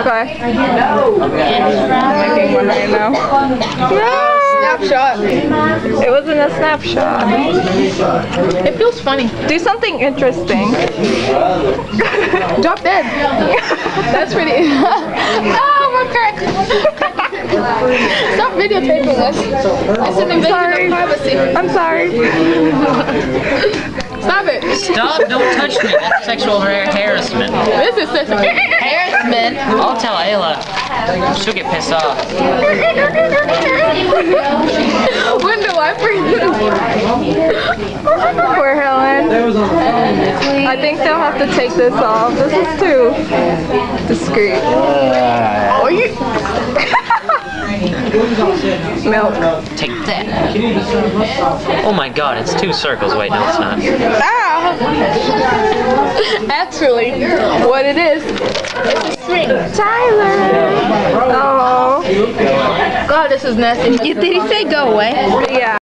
Okay. Making one right now. No! Snapshot. It wasn't a snapshot. It feels funny. Do something interesting. Drop dead. That's pretty. Oh, my crack. Stop videotaping us. It's an invasion of privacy. I'm sorry. Stop it. Stop, don't touch me. That's sexual harassment. This is sexual harassment. I'll tell Ayla. She'll get pissed off. Window wiper. Poor Helen. I think they'll have to take this off. This is too discreet. Oh, you. Milk. Take that. Oh my god, it's 2 circles. Wait, no, it's not. Ah. Actually, what it is a string. Tyler. Oh. God, this is nasty. Did he say go away? Yeah.